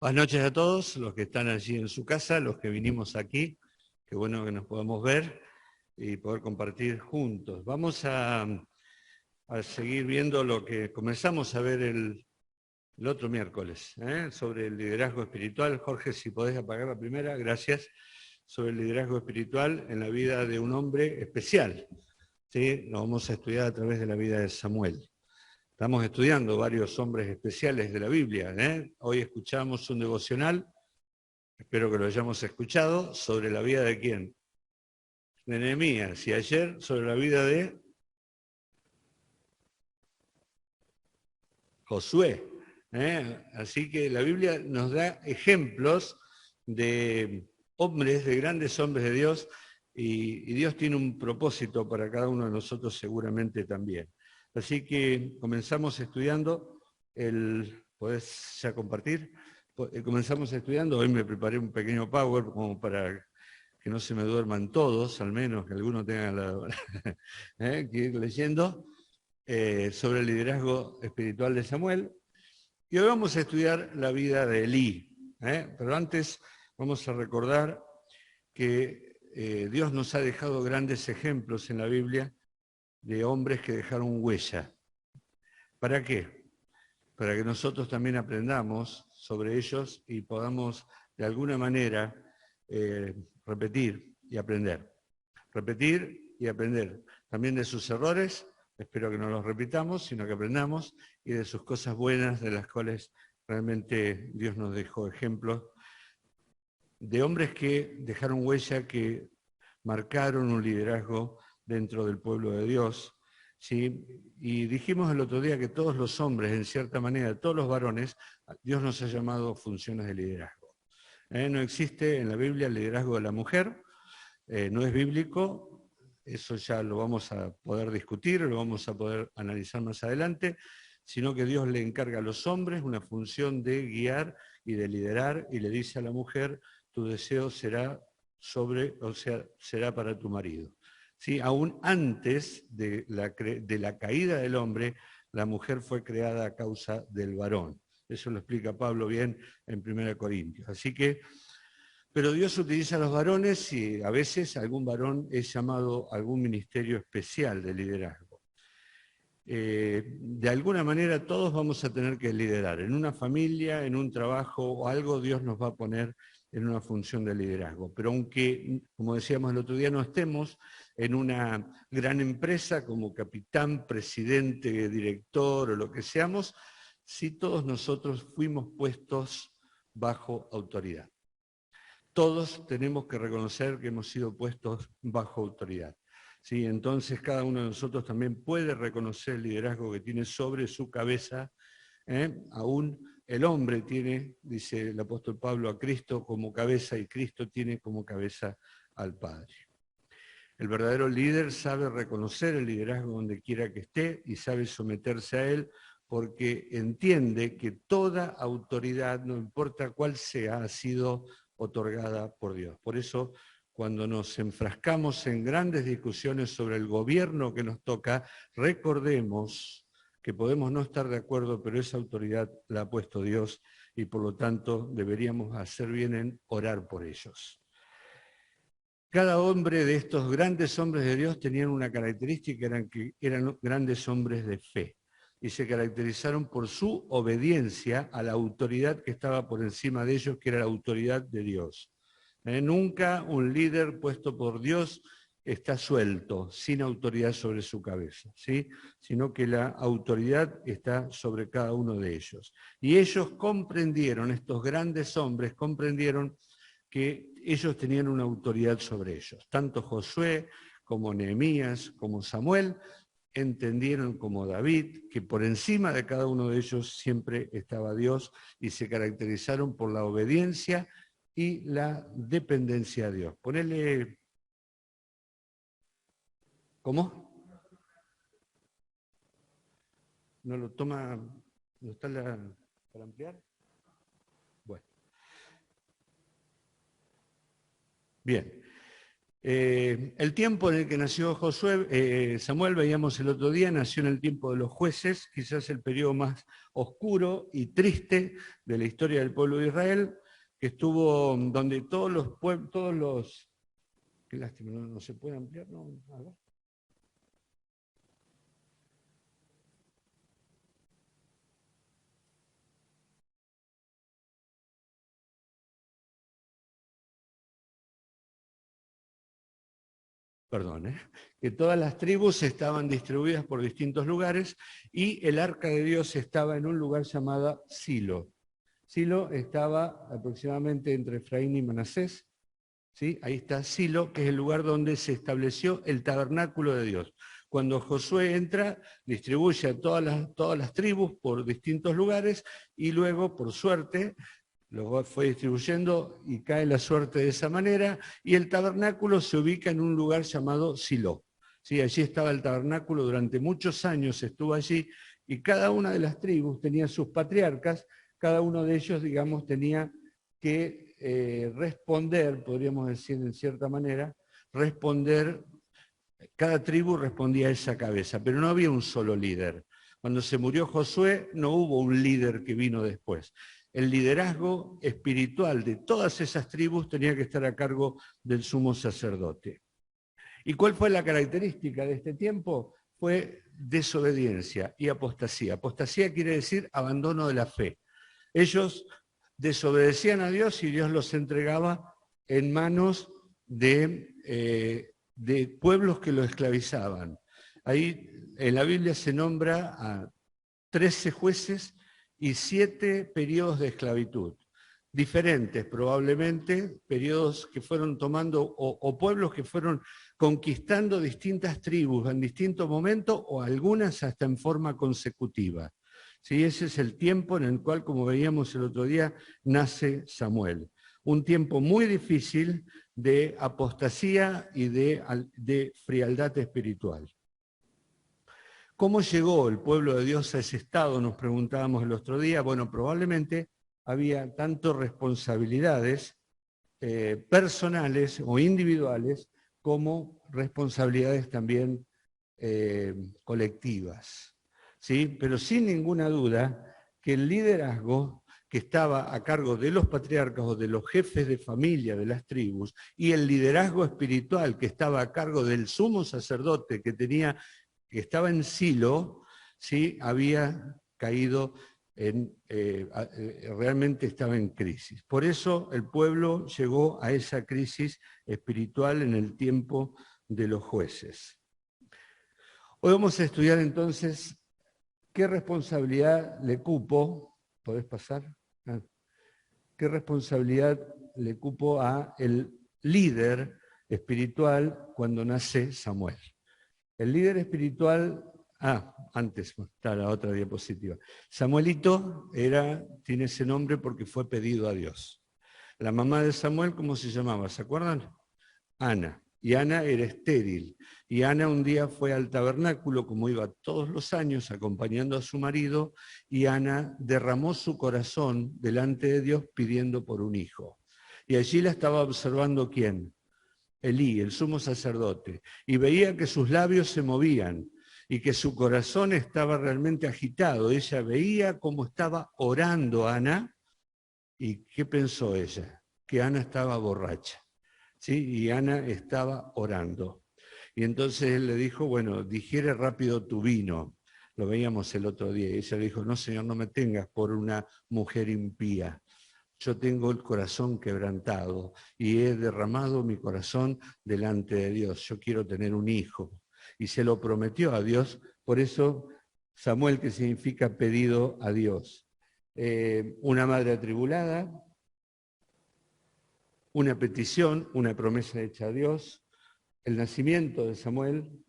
Buenas noches a todos, los que están allí en su casa, los que vinimos aquí. Qué bueno que nos podamos ver y poder compartir juntos. Vamos a seguir viendo lo que comenzamos a ver el otro miércoles, sobre el liderazgo espiritual. Jorge, si podés apagar la primera, gracias. Sobre el liderazgo espiritual en la vida de un hombre especial. ¿Sí? Lo vamos a estudiar a través de la vida de Samuel. Estamos estudiando varios hombres especiales de la Biblia. Hoy escuchamos un devocional, espero que lo hayamos escuchado, sobre la vida de quién. De Nehemías, y ayer sobre la vida de Josué. Así que la Biblia nos da ejemplos de hombres, de grandes hombres de Dios, y Dios tiene un propósito para cada uno de nosotros seguramente también. Así que comenzamos estudiando ¿podés ya compartir? Comenzamos estudiando, hoy me preparé un pequeño power como para que no se me duerman todos, al menos que alguno tenga que ir leyendo, sobre el liderazgo espiritual de Samuel. Y hoy vamos a estudiar la vida de Elí. Pero antes vamos a recordar que Dios nos ha dejado grandes ejemplos en la Biblia de hombres que dejaron huella. ¿Para qué? Para que nosotros también aprendamos sobre ellos y podamos de alguna manera repetir y aprender. Repetir y aprender también de sus errores, espero que no los repitamos, sino que aprendamos, y de sus cosas buenas, de las cuales realmente Dios nos dejó ejemplos, de hombres que dejaron huella, que marcaron un liderazgo dentro del pueblo de Dios. ¿Sí? Y dijimos el otro día que todos los hombres, en cierta manera, todos los varones, Dios nos ha llamado funciones de liderazgo. No existe en la Biblia el liderazgo de la mujer, no es bíblico, eso ya lo vamos a poder discutir, lo vamos a poder analizar más adelante, sino que Dios le encarga a los hombres una función de guiar y de liderar, y le dice a la mujer, tu deseo será será para tu marido. ¿Sí? Aún antes de la caída del hombre, la mujer fue creada a causa del varón. Eso lo explica Pablo bien en 1 Corintios. Así que, pero Dios utiliza a los varones y a veces algún varón es llamado a algún ministerio especial de liderazgo. De alguna manera todos vamos a tener que liderar. En una familia, en un trabajo o algo, Dios nos va a poner en una función de liderazgo. Pero aunque, como decíamos el otro día, no estemos en una gran empresa como capitán, presidente, director o lo que seamos, sí todos nosotros fuimos puestos bajo autoridad. Todos tenemos que reconocer que hemos sido puestos bajo autoridad. ¿Sí? Entonces cada uno de nosotros también puede reconocer el liderazgo que tiene sobre su cabeza. Aún el hombre tiene, dice el apóstol Pablo, a Cristo como cabeza, y Cristo tiene como cabeza al Padre. El verdadero líder sabe reconocer el liderazgo donde quiera que esté y sabe someterse a él, porque entiende que toda autoridad, no importa cuál sea, ha sido otorgada por Dios. Por eso, cuando nos enfrascamos en grandes discusiones sobre el gobierno que nos toca, recordemos que podemos no estar de acuerdo, pero esa autoridad la ha puesto Dios y por lo tanto deberíamos hacer bien en orar por ellos. Cada hombre de estos grandes hombres de Dios tenían una característica, que eran grandes hombres de fe, y se caracterizaron por su obediencia a la autoridad que estaba por encima de ellos, que era la autoridad de Dios. Nunca un líder puesto por Dios está suelto, sin autoridad sobre su cabeza, ¿sí? Sino que la autoridad está sobre cada uno de ellos. Y ellos comprendieron, estos grandes hombres comprendieron que ellos tenían una autoridad sobre ellos. Tanto Josué como Nehemías, como Samuel, entendieron como David, que por encima de cada uno de ellos siempre estaba Dios, y se caracterizaron por la obediencia y la dependencia a Dios. Ponele... ¿Cómo? ¿No lo toma? ¿No está para ampliar? Bueno. Bien. El tiempo en el que nació Samuel, veíamos el otro día, nació en el tiempo de los jueces, quizás el periodo más oscuro y triste de la historia del pueblo de Israel, que estuvo donde todos los qué lástima, no se puede ampliar, no, a ver. Perdón, que todas las tribus estaban distribuidas por distintos lugares y el arca de Dios estaba en un lugar llamado Silo. Silo estaba aproximadamente entre Efraín y Manasés, ¿sí? Ahí está Silo, que es el lugar donde se estableció el tabernáculo de Dios. Cuando Josué entra, distribuye a todas las tribus por distintos lugares y luego, por suerte, lo fue distribuyendo y cae la suerte de esa manera, y el tabernáculo se ubica en un lugar llamado Silo. ¿Sí? Allí estaba el tabernáculo, durante muchos años estuvo allí, y cada una de las tribus tenía sus patriarcas, cada uno de ellos, digamos, tenía que responder, podríamos decir en cierta manera, cada tribu respondía a esa cabeza, pero no había un solo líder. Cuando se murió Josué, no hubo un líder que vino después. El liderazgo espiritual de todas esas tribus tenía que estar a cargo del sumo sacerdote. ¿Y cuál fue la característica de este tiempo? Fue desobediencia y apostasía. Apostasía quiere decir abandono de la fe. Ellos desobedecían a Dios y Dios los entregaba en manos de pueblos que lo esclavizaban. Ahí en la Biblia se nombra a 13 jueces y 7 periodos de esclavitud. Diferentes, probablemente, periodos que fueron tomando, o pueblos que fueron conquistando distintas tribus en distintos momentos, o algunas hasta en forma consecutiva. ¿Sí? Ese es el tiempo en el cual, como veíamos el otro día, nace Samuel. Un tiempo muy difícil de apostasía y de frialdad espiritual. ¿Cómo llegó el pueblo de Dios a ese estado? Nos preguntábamos el otro día. Bueno, probablemente había tanto responsabilidades personales o individuales como responsabilidades también colectivas. ¿Sí? Pero sin ninguna duda que el liderazgo que estaba a cargo de los patriarcas o de los jefes de familia de las tribus, y el liderazgo espiritual que estaba a cargo del sumo sacerdote que estaba en Silo, ¿sí? Había caído realmente estaba en crisis. Por eso el pueblo llegó a esa crisis espiritual en el tiempo de los jueces. Hoy vamos a estudiar entonces qué responsabilidad le cupo, ¿podés pasar? ¿Qué responsabilidad le cupo a el líder espiritual cuando nace Samuel? El líder espiritual, antes está la otra diapositiva. Samuelito tiene ese nombre porque fue pedido a Dios. La mamá de Samuel, ¿cómo se llamaba? ¿Se acuerdan? Ana. Y Ana era estéril. Y Ana un día fue al tabernáculo, como iba todos los años, acompañando a su marido, y Ana derramó su corazón delante de Dios pidiendo por un hijo. Y allí la estaba observando ¿quién? Elí, el sumo sacerdote, y veía que sus labios se movían y que su corazón estaba realmente agitado. Ella veía cómo estaba orando Ana, y ¿qué pensó ella? Que Ana estaba borracha, ¿sí? Y Ana estaba orando. Y entonces él le dijo, bueno, digiere rápido tu vino. Lo veíamos el otro día. Y ella le dijo, no, Señor, no me tengas por una mujer impía. Yo tengo el corazón quebrantado y he derramado mi corazón delante de Dios. Yo quiero tener un hijo. Y se lo prometió a Dios. Por eso Samuel, que significa pedido a Dios. Una madre atribulada, una petición, una promesa hecha a Dios, el nacimiento de Samuel,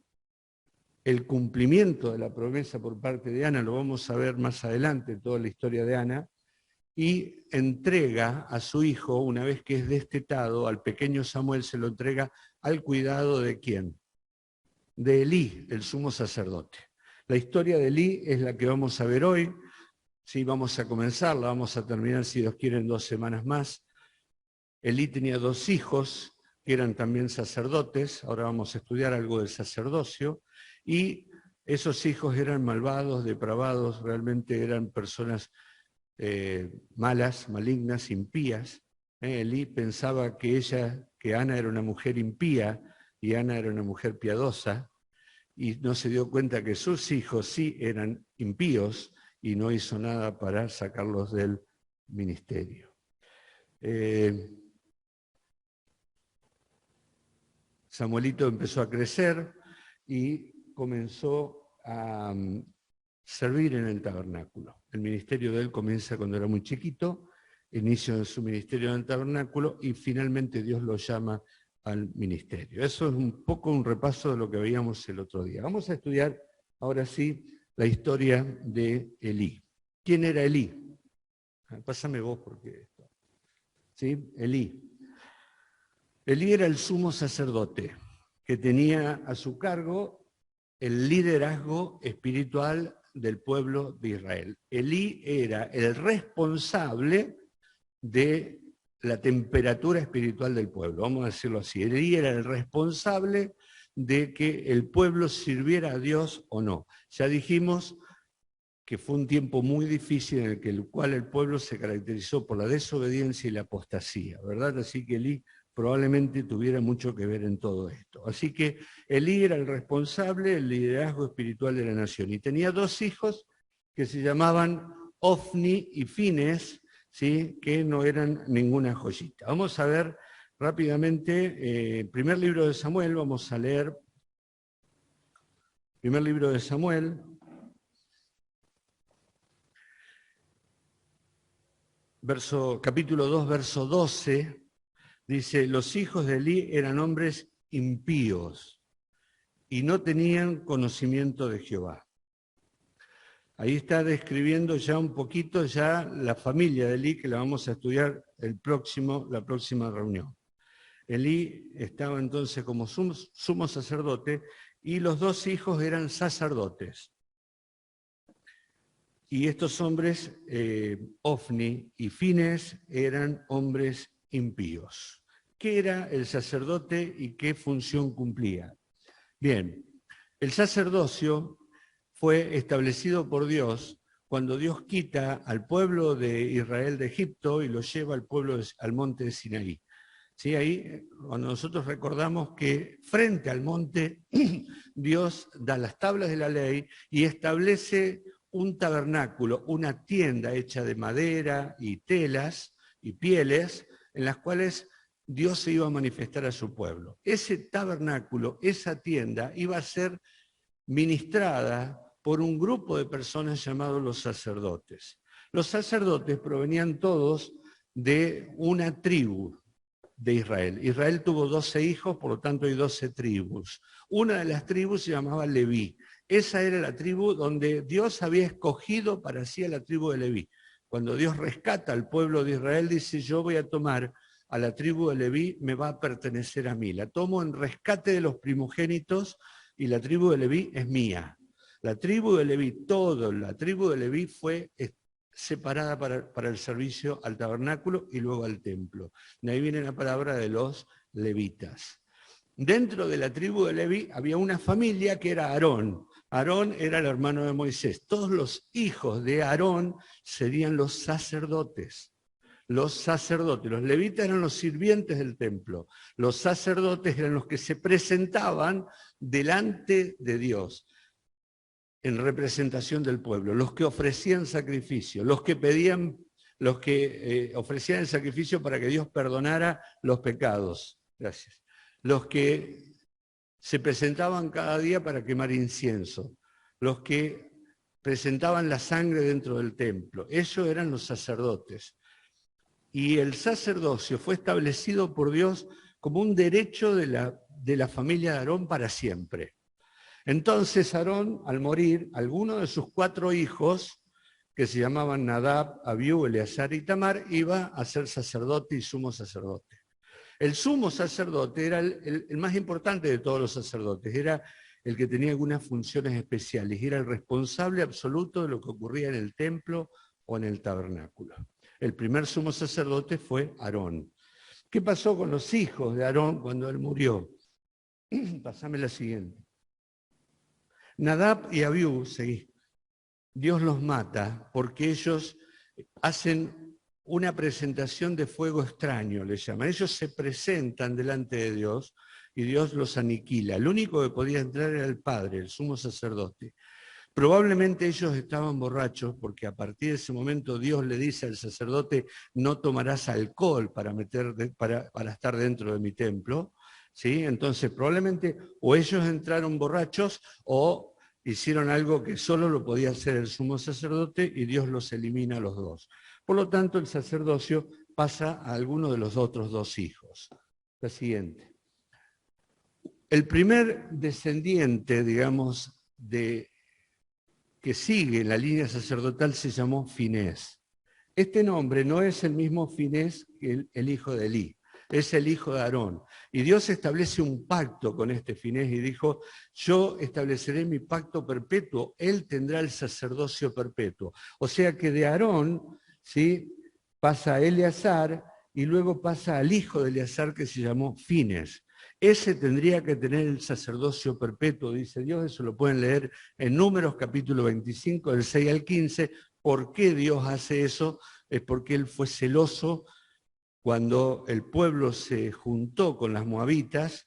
el cumplimiento de la promesa por parte de Ana, lo vamos a ver más adelante, toda la historia de Ana, y entrega a su hijo, una vez que es destetado, al pequeño Samuel se lo entrega al cuidado de ¿quién? De Elí, el sumo sacerdote. La historia de Elí es la que vamos a ver hoy. Sí, vamos a comenzar, la vamos a terminar, si Dios quiere, en 2 semanas más. Elí tenía 2 hijos, que eran también sacerdotes. Ahora vamos a estudiar algo del sacerdocio. Y esos hijos eran malvados, depravados, realmente eran personas malas, malignas, impías. Elí pensaba que Ana era una mujer impía y Ana era una mujer piadosa, y no se dio cuenta que sus hijos sí eran impíos y no hizo nada para sacarlos del ministerio. Samuelito empezó a crecer y comenzó a servir en el tabernáculo. El ministerio de él comienza cuando era muy chiquito, inicio de su ministerio en el tabernáculo y finalmente Dios lo llama al ministerio. Eso es un poco un repaso de lo que veíamos el otro día. Vamos a estudiar ahora sí la historia de Elí. ¿Quién era Elí? Pásame vos porque... ¿Sí? Elí. Elí era el sumo sacerdote que tenía a su cargo el liderazgo espiritual del pueblo de Israel. Elí era el responsable de la temperatura espiritual del pueblo, vamos a decirlo así. Elí era el responsable de que el pueblo sirviera a Dios o no. Ya dijimos que fue un tiempo muy difícil en el cual el pueblo se caracterizó por la desobediencia y la apostasía, ¿verdad? Así que Elí probablemente tuviera mucho que ver en todo esto. Así que Elí era el responsable del liderazgo espiritual de la nación y tenía dos hijos que se llamaban Ofni y Fines, ¿sí? Que no eran ninguna joyita. Vamos a ver rápidamente, primer libro de Samuel, vamos a leer primer libro de Samuel, capítulo 2, verso 12, dice, los hijos de Elí eran hombres impíos y no tenían conocimiento de Jehová. Ahí está describiendo ya un poquito ya la familia de Elí, que la vamos a estudiar la próxima reunión. Elí estaba entonces como sumo sacerdote y los dos hijos eran sacerdotes. Y estos hombres, Ofni y Fines, eran hombres impíos. ¿Qué era el sacerdote y qué función cumplía? Bien, el sacerdocio fue establecido por Dios cuando Dios quita al pueblo de Israel de Egipto y lo lleva al monte de Sinaí. ¿Sí? Ahí, cuando nosotros recordamos que frente al monte, Dios da las tablas de la ley y establece un tabernáculo, una tienda hecha de madera y telas y pieles, en las cuales Dios se iba a manifestar a su pueblo. Ese tabernáculo, esa tienda, iba a ser ministrada por un grupo de personas llamados los sacerdotes. Los sacerdotes provenían todos de una tribu de Israel. Israel tuvo 12 hijos, por lo tanto hay 12 tribus. Una de las tribus se llamaba Leví. Esa era la tribu donde Dios había escogido para sí a la tribu de Leví. Cuando Dios rescata al pueblo de Israel, dice, yo voy a tomar a la tribu de Leví, me va a pertenecer a mí. La tomo en rescate de los primogénitos y la tribu de Leví es mía. La tribu de Leví, la tribu de Leví fue separada para el servicio al tabernáculo y luego al templo. De ahí viene la palabra de los levitas. Dentro de la tribu de Leví había una familia que era Aarón. Aarón era el hermano de Moisés. Todos los hijos de Aarón serían los sacerdotes. Los sacerdotes, los levitas eran los sirvientes del templo. Los sacerdotes eran los que se presentaban delante de Dios en representación del pueblo, los que ofrecían sacrificio, los que ofrecían el sacrificio para que Dios perdonara los pecados. Gracias. Los que se presentaban cada día para quemar incienso, los que presentaban la sangre dentro del templo. Ellos eran los sacerdotes. Y el sacerdocio fue establecido por Dios como un derecho de la familia de Aarón para siempre. Entonces Aarón, al morir, alguno de sus 4 hijos, que se llamaban Nadab, Abiú, Eleazar y Tamar, iba a ser sacerdote y sumo sacerdote. El sumo sacerdote era el más importante de todos los sacerdotes, era el que tenía algunas funciones especiales, y era el responsable absoluto de lo que ocurría en el templo o en el tabernáculo. El primer sumo sacerdote fue Aarón. ¿Qué pasó con los hijos de Aarón cuando él murió? Pásame la siguiente. Nadab y Abiú, seguí. Dios los mata porque ellos hacen una presentación de fuego extraño, le llaman. Ellos se presentan delante de Dios y Dios los aniquila. El único que podía entrar era el padre, el sumo sacerdote. Probablemente ellos estaban borrachos porque a partir de ese momento Dios le dice al sacerdote: no tomarás alcohol para estar dentro de mi templo. ¿Sí? Entonces probablemente o ellos entraron borrachos o hicieron algo que solo lo podía hacer el sumo sacerdote y Dios los elimina a los dos. Por lo tanto, el sacerdocio pasa a alguno de los otros dos hijos. La siguiente. El primer descendiente, digamos, que sigue la línea sacerdotal se llamó Finés. Este nombre no es el mismo Finés que el hijo de Elí, es el hijo de Aarón. Y Dios establece un pacto con este Finés y dijo: yo estableceré mi pacto perpetuo, él tendrá el sacerdocio perpetuo. O sea que de Aarón, ¿sí?, pasa a Eleazar y luego pasa al hijo de Eleazar que se llamó Finés. Ese tendría que tener el sacerdocio perpetuo, dice Dios. Eso lo pueden leer en Números capítulo 25, del 6 al 15. ¿Por qué Dios hace eso? Es porque Él fue celoso cuando el pueblo se juntó con las moabitas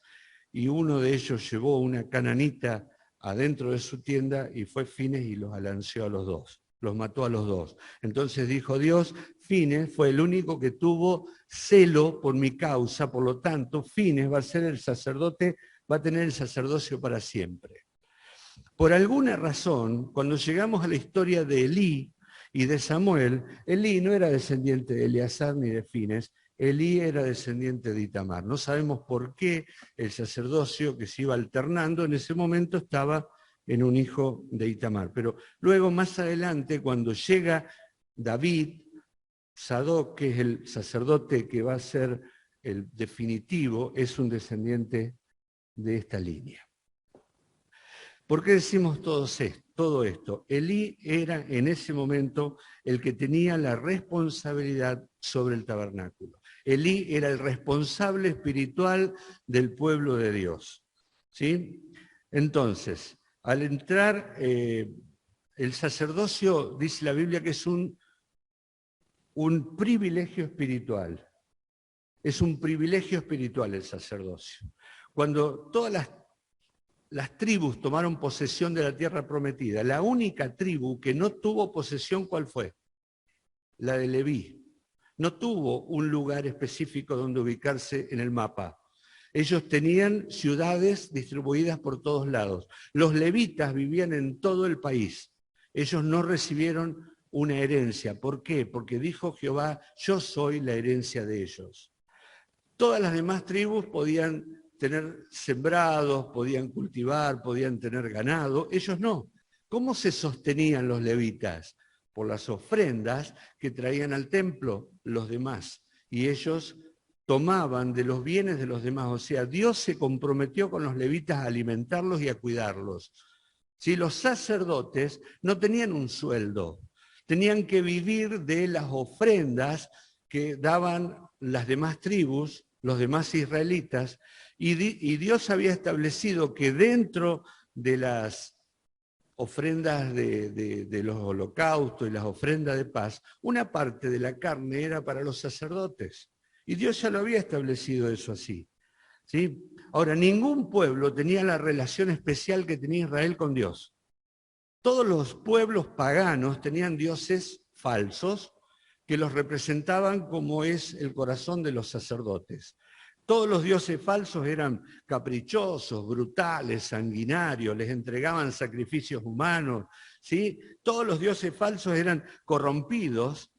y uno de ellos llevó una cananita adentro de su tienda y fue Finés y los alanceó a los dos, los mató a los dos. Entonces dijo Dios: Finés fue el único que tuvo celo por mi causa, por lo tanto Finés va a ser el sacerdote, va a tener el sacerdocio para siempre. Por alguna razón, cuando llegamos a la historia de Elí y de Samuel, Elí no era descendiente de Eleazar ni de Finés, Elí era descendiente de Itamar. No sabemos por qué el sacerdocio que se iba alternando en ese momento estaba en un hijo de Itamar. Pero luego, más adelante, cuando llega David, Sadoc, que es el sacerdote que va a ser el definitivo, es un descendiente de esta línea. ¿Por qué decimos todo esto? Elí era en ese momento el que tenía la responsabilidad sobre el tabernáculo. Elí era el responsable espiritual del pueblo de Dios. ¿Sí? Entonces, al entrar, el sacerdocio, dice la Biblia, que es un privilegio espiritual. Es un privilegio espiritual el sacerdocio. Cuando todas las tribus tomaron posesión de la tierra prometida, la única tribu que no tuvo posesión, ¿cuál fue? La de Leví. No tuvo un lugar específico donde ubicarse en el mapa. Ellos tenían ciudades distribuidas por todos lados. Los levitas vivían en todo el país. Ellos no recibieron una herencia. ¿Por qué? Porque dijo Jehová: yo soy la herencia de ellos. Todas las demás tribus podían tener sembrados, podían cultivar, podían tener ganado. Ellos no. ¿Cómo se sostenían los levitas? Por las ofrendas que traían al templo los demás. Y ellos tomaban de los bienes de los demás. O sea, Dios se comprometió con los levitas a alimentarlos y a cuidarlos. Si los sacerdotes no tenían un sueldo, tenían que vivir de las ofrendas que daban las demás tribus, los demás israelitas, y Dios había establecido que dentro de las ofrendas de los holocaustos y las ofrendas de paz, una parte de la carne era para los sacerdotes. Y Dios ya lo había establecido eso así. ¿Sí? Ahora, ningún pueblo tenía la relación especial que tenía Israel con Dios. Todos los pueblos paganos tenían dioses falsos que los representaban como es el corazón de los sacerdotes. Todos los dioses falsos eran caprichosos, brutales, sanguinarios, les entregaban sacrificios humanos, ¿sí? Todos los dioses falsos eran corrompidos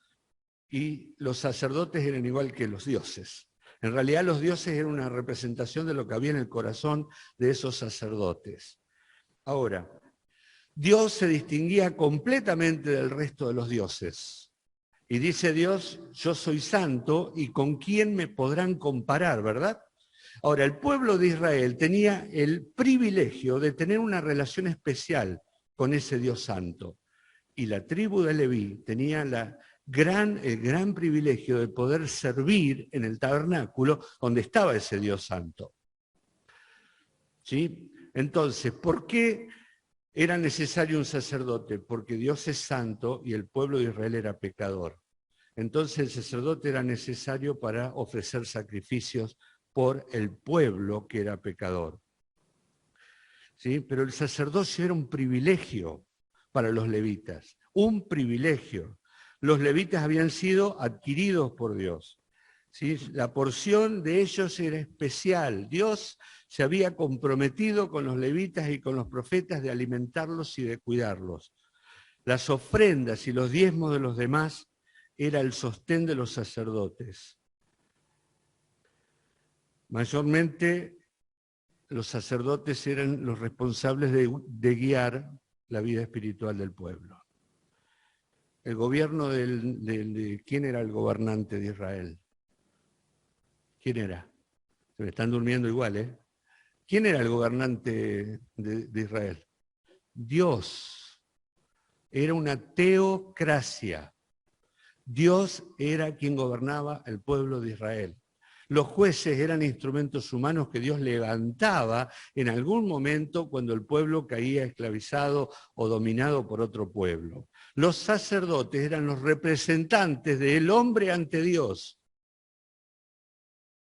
y los sacerdotes eran igual que los dioses. En realidad los dioses eran una representación de lo que había en el corazón de esos sacerdotes. Ahora, Dios se distinguía completamente del resto de los dioses. Y dice Dios: yo soy santo, ¿y con quién me podrán comparar, verdad? Ahora, el pueblo de Israel tenía el privilegio de tener una relación especial con ese Dios santo. Y la tribu de Leví tenía el gran privilegio de poder servir en el tabernáculo donde estaba ese Dios santo. ¿Sí? Entonces, ¿por qué era necesario un sacerdote? Porque Dios es santo y el pueblo de Israel era pecador. Entonces el sacerdote era necesario para ofrecer sacrificios por el pueblo que era pecador. ¿Sí? Pero el sacerdocio era un privilegio para los levitas, un privilegio. Los levitas habían sido adquiridos por Dios. ¿Sí? La porción de ellos era especial. Dios se había comprometido con los levitas y con los profetas de alimentarlos y de cuidarlos. Las ofrendas y los diezmos de los demás era el sostén de los sacerdotes. Mayormente los sacerdotes eran los responsables de guiar la vida espiritual del pueblo. El gobierno de ¿quién era el gobernante de Israel? ¿Quién era? Se me están durmiendo igual, ¿eh? ¿Quién era el gobernante de Israel? Dios. Era una teocracia. Dios era quien gobernaba el pueblo de Israel. Los jueces eran instrumentos humanos que Dios levantaba en algún momento cuando el pueblo caía esclavizado o dominado por otro pueblo. Los sacerdotes eran los representantes del hombre ante Dios.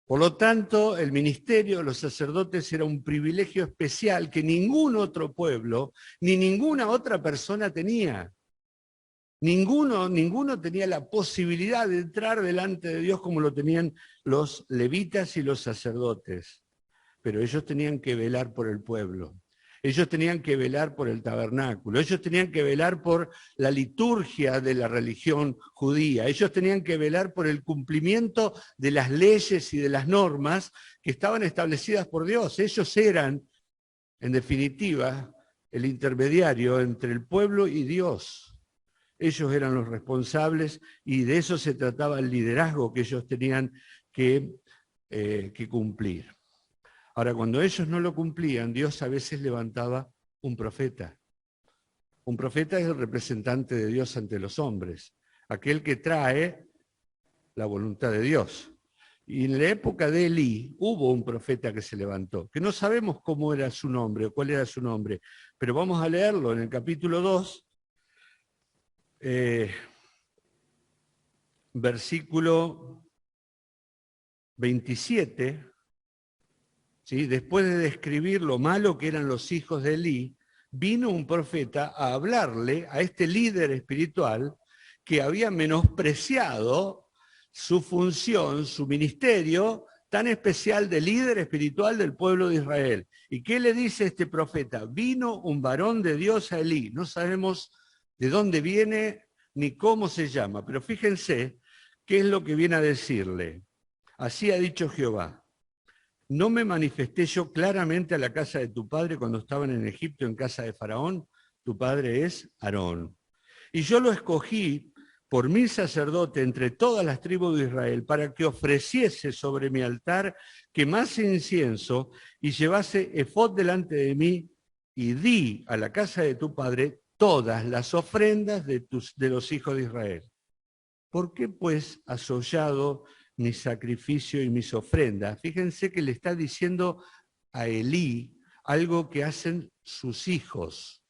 Por lo tanto, el ministerio de los sacerdotes era un privilegio especial que ningún otro pueblo ni ninguna otra persona tenía. Ninguno tenía la posibilidad de entrar delante de Dios como lo tenían los levitas y los sacerdotes. Pero ellos tenían que velar por el pueblo. Ellos tenían que velar por el tabernáculo. Ellos tenían que velar por la liturgia de la religión judía. Ellos tenían que velar por el cumplimiento de las leyes y de las normas que estaban establecidas por Dios. Ellos eran, en definitiva, el intermediario entre el pueblo y Dios. Ellos eran los responsables y de eso se trataba el liderazgo que ellos tenían que cumplir. Ahora, cuando ellos no lo cumplían, Dios a veces levantaba un profeta. Un profeta es el representante de Dios ante los hombres, aquel que trae la voluntad de Dios. Y en la época de Elí hubo un profeta que se levantó, que no sabemos cómo era su nombre o cuál era su nombre, pero vamos a leerlo en el capítulo 2, versículo 27, ¿sí? Después de describir lo malo que eran los hijos de Elí, vino un profeta a hablarle a este líder espiritual que había menospreciado su función, su ministerio tan especial de líder espiritual del pueblo de Israel. ¿Y qué le dice este profeta? Vino un varón de Dios a Elí. No sabemos de dónde viene ni cómo se llama, pero fíjense qué es lo que viene a decirle. Así ha dicho Jehová: ¿no me manifesté yo claramente a la casa de tu padre cuando estaban en Egipto en casa de Faraón? Tu padre es Aarón. Y yo lo escogí por mi sacerdote entre todas las tribus de Israel para que ofreciese sobre mi altar, quemase incienso y llevase efod delante de mí, y di a la casa de tu padre todas las ofrendas de los hijos de Israel. ¿Por qué pues has hollado mi sacrificio y mis ofrendas? Fíjense que le está diciendo a Elí algo que hacen sus hijos.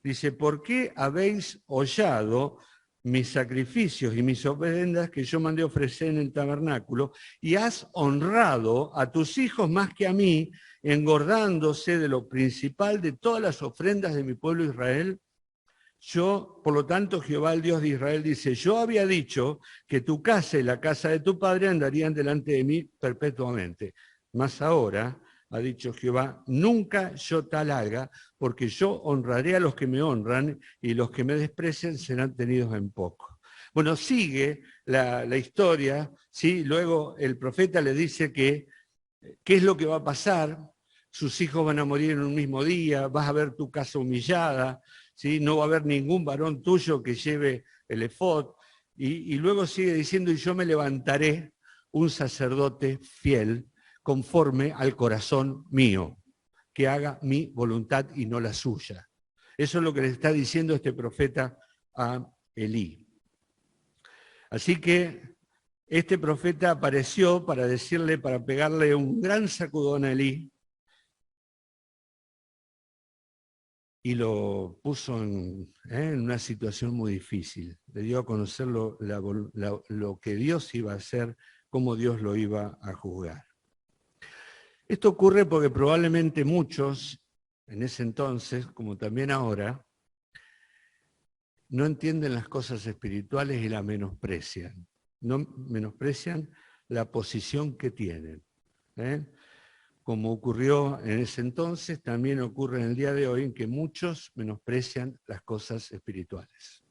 Dice, ¿por qué habéis hollado mis sacrificios y mis ofrendas que yo mandé ofrecer en el tabernáculo, y has honrado a tus hijos más que a mí, engordándose de lo principal de todas las ofrendas de mi pueblo Israel? Yo, por lo tanto, Jehová, el Dios de Israel, dice, yo había dicho que tu casa y la casa de tu padre andarían delante de mí perpetuamente. Mas ahora, ha dicho Jehová, nunca yo tal haga, porque yo honraré a los que me honran y los que me desprecian serán tenidos en poco. Bueno, sigue la historia, ¿sí? Luego el profeta le dice que, ¿qué es lo que va a pasar? Sus hijos van a morir en un mismo día, vas a ver tu casa humillada, ¿sí? No va a haber ningún varón tuyo que lleve el efod. Y luego sigue diciendo, y yo me levantaré un sacerdote fiel conforme al corazón mío, que haga mi voluntad y no la suya. Eso es lo que le está diciendo este profeta a Elí. Así que este profeta apareció para decirle, para pegarle un gran sacudón a Elí, y lo puso en una situación muy difícil. Le dio a conocer lo que Dios iba a hacer, cómo Dios lo iba a juzgar. Esto ocurre porque probablemente muchos, en ese entonces, como también ahora, no entienden las cosas espirituales y las menosprecian. No menosprecian la posición que tienen. Como ocurrió en ese entonces, también ocurre en el día de hoy en que muchos menosprecian las cosas espirituales.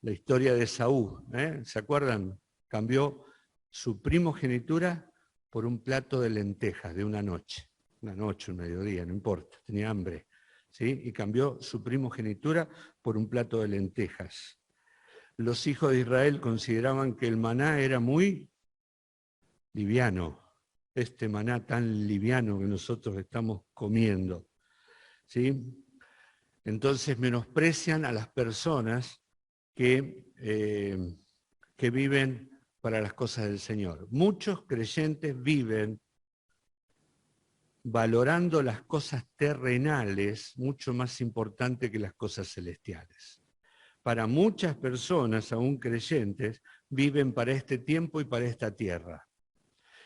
La historia de Saúl, ¿se acuerdan? Cambió su primogenitura por un plato de lentejas de una noche, un mediodía, no importa, tenía hambre, ¿sí? Y cambió su primogenitura por un plato de lentejas. Los hijos de Israel consideraban que el maná era muy liviano, este maná tan liviano que nosotros estamos comiendo, ¿sí? Entonces menosprecian a las personas que viven para las cosas del Señor. Muchos creyentes viven valorando las cosas terrenales mucho más importante que las cosas celestiales. Para muchas personas, aún creyentes, viven para este tiempo y para esta tierra.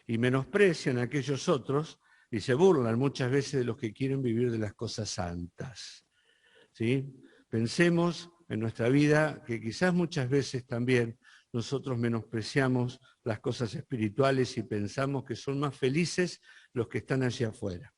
Y menosprecian a aquellos otros y se burlan muchas veces de los que quieren vivir de las cosas santas. ¿Sí? Pensemos en nuestra vida que quizás muchas veces también nosotros menospreciamos las cosas espirituales y pensamos que son más felices los que están allá afuera,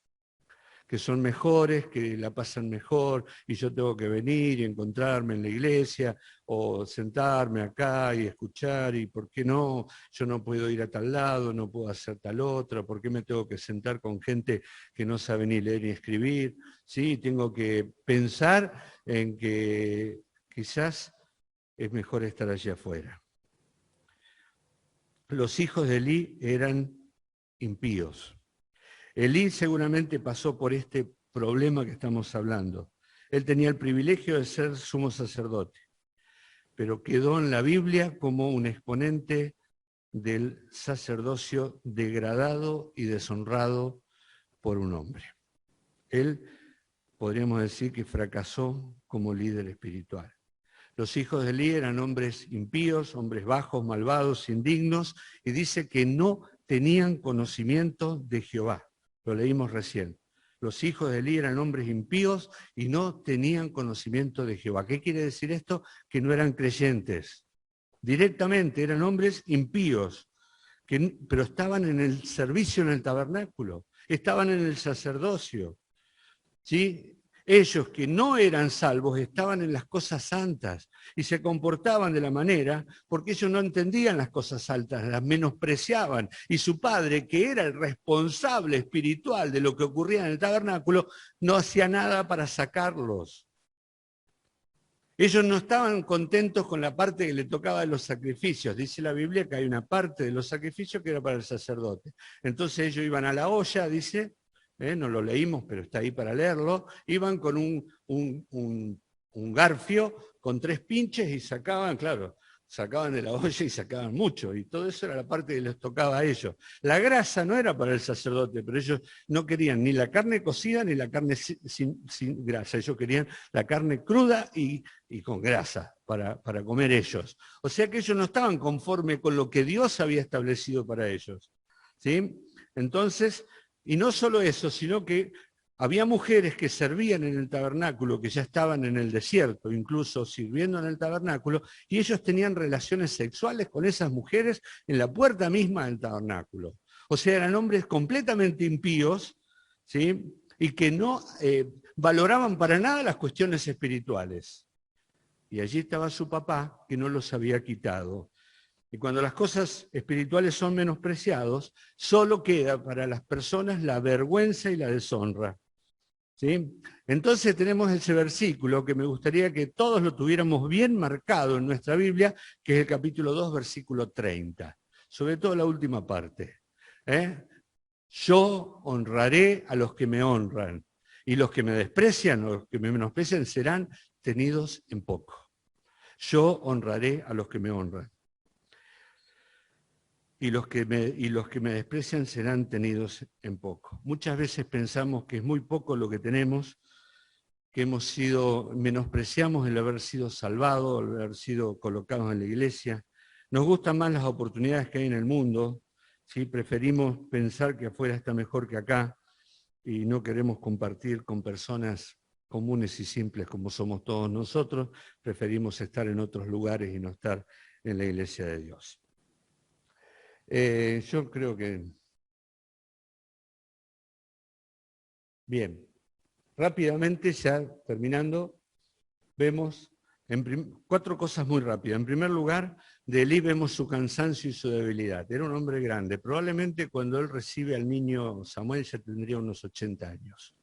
que son mejores, que la pasan mejor, y yo tengo que venir y encontrarme en la iglesia, o sentarme acá y escuchar, y ¿por qué no? Yo no puedo ir a tal lado, no puedo hacer tal otro, ¿por qué me tengo que sentar con gente que no sabe ni leer ni escribir? ¿Sí? Tengo que pensar en que quizás es mejor estar allá afuera. Los hijos de Elí eran impíos. Elí seguramente pasó por este problema que estamos hablando. Él tenía el privilegio de ser sumo sacerdote, pero quedó en la Biblia como un exponente del sacerdocio degradado y deshonrado por un hombre. Él, podríamos decir que fracasó como líder espiritual. Los hijos de Elí eran hombres impíos, hombres bajos, malvados, indignos, y dice que no tenían conocimiento de Jehová. Lo leímos recién. Los hijos de Elí eran hombres impíos y no tenían conocimiento de Jehová. ¿Qué quiere decir esto? Que no eran creyentes. Directamente eran hombres impíos, pero estaban en el servicio en el tabernáculo, estaban en el sacerdocio. ¿Sí? Ellos que no eran salvos estaban en las cosas santas y se comportaban de la manera porque ellos no entendían las cosas santas, las menospreciaban. Y su padre, que era el responsable espiritual de lo que ocurría en el tabernáculo, no hacía nada para sacarlos. Ellos no estaban contentos con la parte que le tocaba de los sacrificios. Dice la Biblia que hay una parte de los sacrificios que era para el sacerdote. Entonces ellos iban a la olla, dice, no lo leímos, pero está ahí para leerlo, iban con un garfio, con 3 pinches y sacaban, claro, sacaban de la olla y sacaban mucho, y todo eso era la parte que les tocaba a ellos. La grasa no era para el sacerdote, pero ellos no querían ni la carne cocida ni la carne sin grasa, ellos querían la carne cruda y con grasa para comer ellos. O sea que ellos no estaban conformes con lo que Dios había establecido para ellos. ¿Sí? Entonces, y no solo eso, sino que había mujeres que servían en el tabernáculo, que ya estaban en el desierto, incluso sirviendo en el tabernáculo, y ellos tenían relaciones sexuales con esas mujeres en la puerta misma del tabernáculo. O sea, eran hombres completamente impíos, ¿sí? Y que no valoraban para nada las cuestiones espirituales. Y allí estaba su papá, que no los había quitado. Y cuando las cosas espirituales son menospreciadas, solo queda para las personas la vergüenza y la deshonra. ¿Sí? Entonces tenemos ese versículo que me gustaría que todos lo tuviéramos bien marcado en nuestra Biblia, que es el capítulo 2, versículo 30. Sobre todo la última parte. Yo honraré a los que me honran, y los que me desprecian o los que me menosprecian serán tenidos en poco. Yo honraré a los que me honran. Y los que me desprecian serán tenidos en poco. Muchas veces pensamos que es muy poco lo que tenemos, que menospreciamos el haber sido salvados, el haber sido colocados en la iglesia. Nos gustan más las oportunidades que hay en el mundo, ¿sí? Preferimos pensar que afuera está mejor que acá y no queremos compartir con personas comunes y simples como somos todos nosotros. Preferimos estar en otros lugares y no estar en la iglesia de Dios. Yo creo que... Bien, rápidamente, ya terminando, vemos 4 cosas muy rápidas. En primer lugar, de Elí vemos su cansancio y su debilidad. Era un hombre grande. Probablemente cuando él recibe al niño Samuel ya tendría unos 80 años.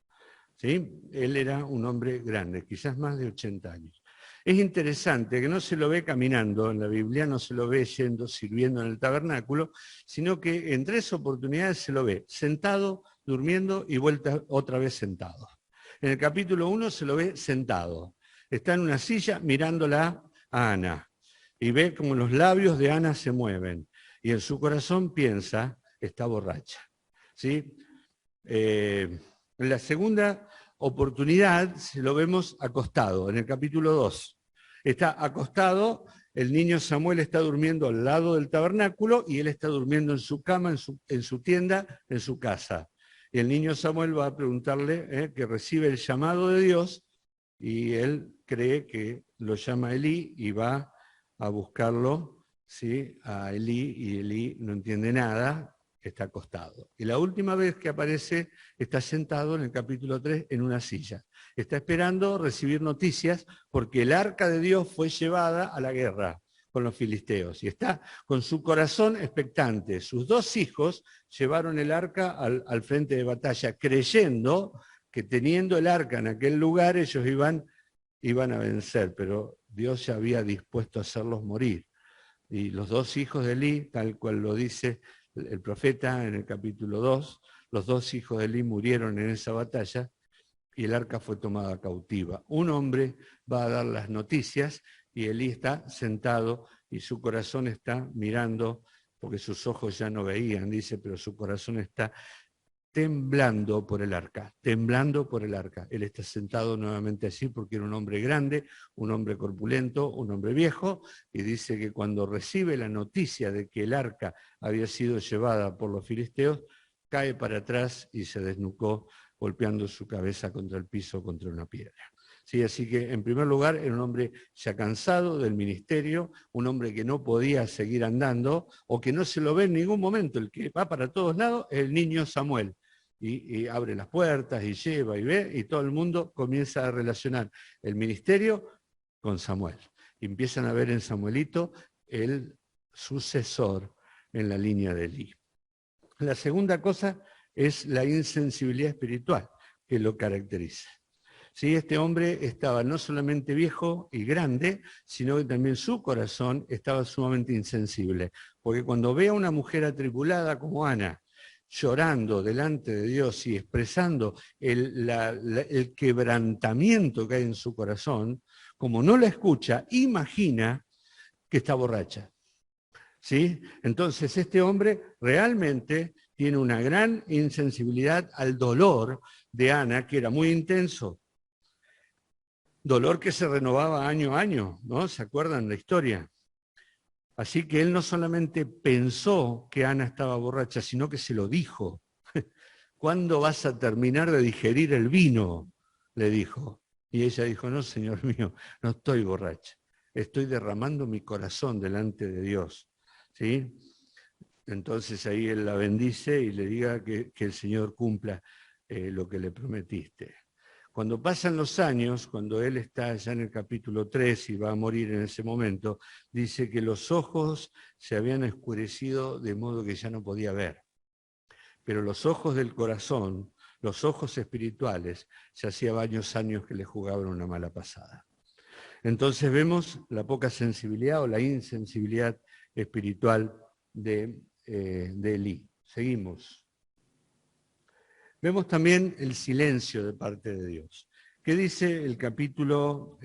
¿Sí? Él era un hombre grande, quizás más de 80 años. Es interesante que no se lo ve caminando en la Biblia, no se lo ve yendo, sirviendo en el tabernáculo, sino que en 3 oportunidades se lo ve sentado, durmiendo y vuelta otra vez sentado. En el capítulo 1 se lo ve sentado. Está en una silla mirándola a Ana y ve como los labios de Ana se mueven y en su corazón piensa, está borracha. ¿Sí? En la segunda oportunidad se lo vemos acostado, en el capítulo 2. Está acostado, el niño Samuel está durmiendo al lado del tabernáculo y él está durmiendo en su cama, en su tienda, en su casa. Y el niño Samuel va a preguntarle, que recibe el llamado de Dios, y él cree que lo llama Elí y va a buscarlo, ¿sí? A Elí, y Elí no entiende nada, está acostado. Y la última vez que aparece está sentado en el capítulo 3 en una silla. Está esperando recibir noticias porque el arca de Dios fue llevada a la guerra con los filisteos y está con su corazón expectante. Sus 2 hijos llevaron el arca al frente de batalla creyendo que teniendo el arca en aquel lugar ellos iban a vencer, pero Dios ya había dispuesto a hacerlos morir. Y los 2 hijos de Elí, tal cual lo dice el profeta en el capítulo 2, los 2 hijos de Elí murieron en esa batalla y el arca fue tomada cautiva. Un hombre va a dar las noticias y Elí está sentado y su corazón está mirando, porque sus ojos ya no veían, dice, pero su corazón está temblando por el arca, temblando por el arca. Él está sentado nuevamente allí porque era un hombre grande, un hombre corpulento, un hombre viejo, y dice que cuando recibe la noticia de que el arca había sido llevada por los filisteos, cae para atrás y se desnucó, golpeando su cabeza contra el piso, contra una piedra. Sí, así que en primer lugar era un hombre ya cansado del ministerio, un hombre que no podía seguir andando o que no se lo ve en ningún momento. El que va para todos lados es el niño Samuel. Y abre las puertas y lleva y ve y todo el mundo comienza a relacionar el ministerio con Samuel. Y empiezan a ver en Samuelito el sucesor en la línea de Elí. La segunda cosa es la insensibilidad espiritual que lo caracteriza. ¿Sí? Este hombre estaba no solamente viejo y grande, sino que también su corazón estaba sumamente insensible. Porque cuando ve a una mujer atribulada como Ana, llorando delante de Dios y expresando el quebrantamiento que hay en su corazón, como no la escucha, imagina que está borracha. ¿Sí? Entonces este hombre realmente tiene una gran insensibilidad al dolor de Ana, que era muy intenso. Dolor que se renovaba año a año, ¿no? ¿Se acuerdan la historia? Así que él no solamente pensó que Ana estaba borracha, sino que se lo dijo. ¿Cuándo vas a terminar de digerir el vino? Le dijo. Y ella dijo, no, Señor mío, no estoy borracha. Estoy derramando mi corazón delante de Dios. ¿Sí? Entonces ahí él la bendice y le diga que el Señor cumpla lo que le prometiste. Cuando pasan los años, cuando él está ya en el capítulo 3 y va a morir en ese momento, dice que los ojos se habían oscurecido de modo que ya no podía ver. Pero los ojos del corazón, los ojos espirituales, ya hacía varios años que le jugaban una mala pasada. Entonces vemos la poca sensibilidad o la insensibilidad espiritual de Elí. Seguimos. Vemos también el silencio de parte de Dios. ¿Qué dice el capítulo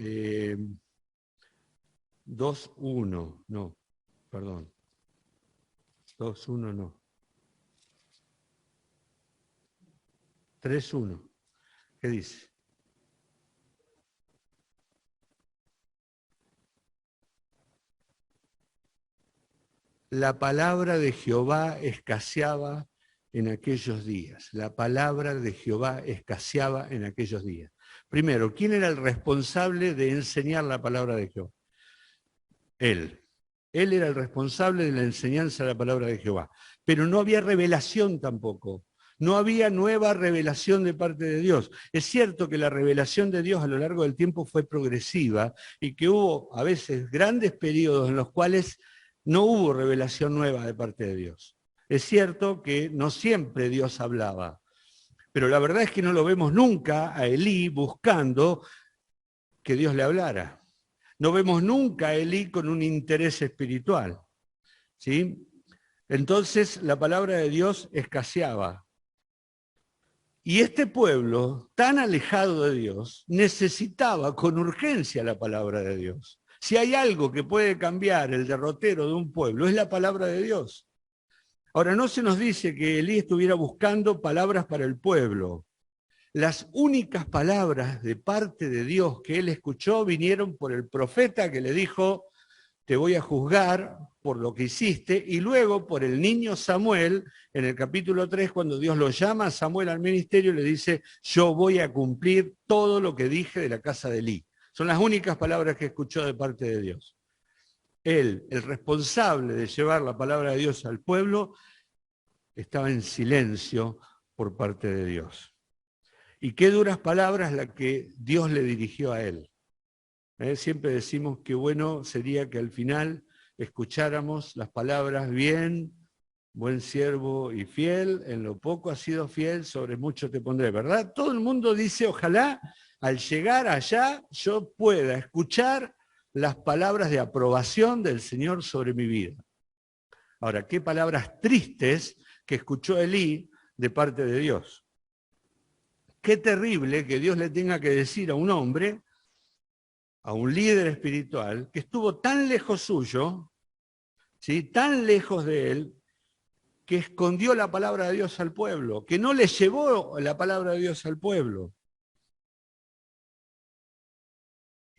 2:1, no, perdón. 2:1 no. 3:1. ¿Qué dice? La palabra de Jehová escaseaba en aquellos días. La palabra de Jehová escaseaba en aquellos días. Primero, ¿quién era el responsable de enseñar la palabra de Jehová? Él. Él era el responsable de la enseñanza de la palabra de Jehová. Pero no había revelación tampoco. No había nueva revelación de parte de Dios. Es cierto que la revelación de Dios a lo largo del tiempo fue progresiva y que hubo a veces grandes periodos en los cuales no hubo revelación nueva de parte de Dios. Es cierto que no siempre Dios hablaba, pero la verdad es que no lo vemos nunca a Elí buscando que Dios le hablara. No vemos nunca a Elí con un interés espiritual, ¿sí? Entonces la palabra de Dios escaseaba. Y este pueblo, tan alejado de Dios, necesitaba con urgencia la palabra de Dios. Si hay algo que puede cambiar el derrotero de un pueblo, es la palabra de Dios. Ahora, no se nos dice que Elí estuviera buscando palabras para el pueblo. Las únicas palabras de parte de Dios que él escuchó vinieron por el profeta que le dijo: te voy a juzgar por lo que hiciste, y luego por el niño Samuel, en el capítulo 3, cuando Dios lo llama a Samuel al ministerio, le dice: yo voy a cumplir todo lo que dije de la casa de Elí. Son las únicas palabras que escuchó de parte de Dios. Él, el responsable de llevar la palabra de Dios al pueblo, estaba en silencio por parte de Dios. Y qué duras palabras las que Dios le dirigió a él. Siempre decimos que bueno sería que al final escucháramos las palabras: bien, buen siervo y fiel, en lo poco has sido fiel, sobre mucho te pondré, ¿verdad? Todo el mundo dice: ojalá al llegar allá yo pueda escuchar las palabras de aprobación del Señor sobre mi vida. Ahora, qué palabras tristes que escuchó Elí de parte de Dios. Qué terrible que Dios le tenga que decir a un hombre, a un líder espiritual, que estuvo tan lejos suyo, ¿sí?, tan lejos de él, que escondió la palabra de Dios al pueblo, que no le llevó la palabra de Dios al pueblo.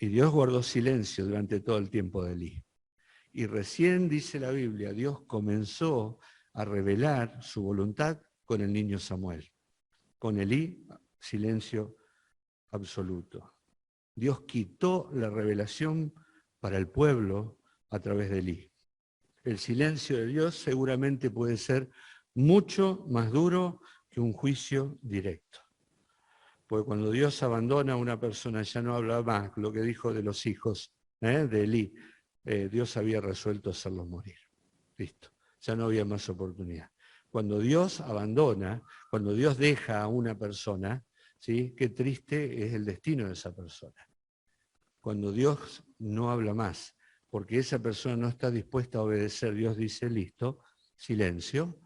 Y Dios guardó silencio durante todo el tiempo de Elí. Y recién, dice la Biblia, Dios comenzó a revelar su voluntad con el niño Samuel. Con Elí, silencio absoluto. Dios quitó la revelación para el pueblo a través de Elí. El silencio de Dios seguramente puede ser mucho más duro que un juicio directo. Porque cuando Dios abandona a una persona ya no habla más, lo que dijo de los hijos de Elí. Dios había resuelto hacerlos morir. Listo, ya no había más oportunidad. Cuando Dios abandona, cuando Dios deja a una persona, ¿sí?, qué triste es el destino de esa persona. Cuando Dios no habla más, porque esa persona no está dispuesta a obedecer, Dios dice: listo, silencio,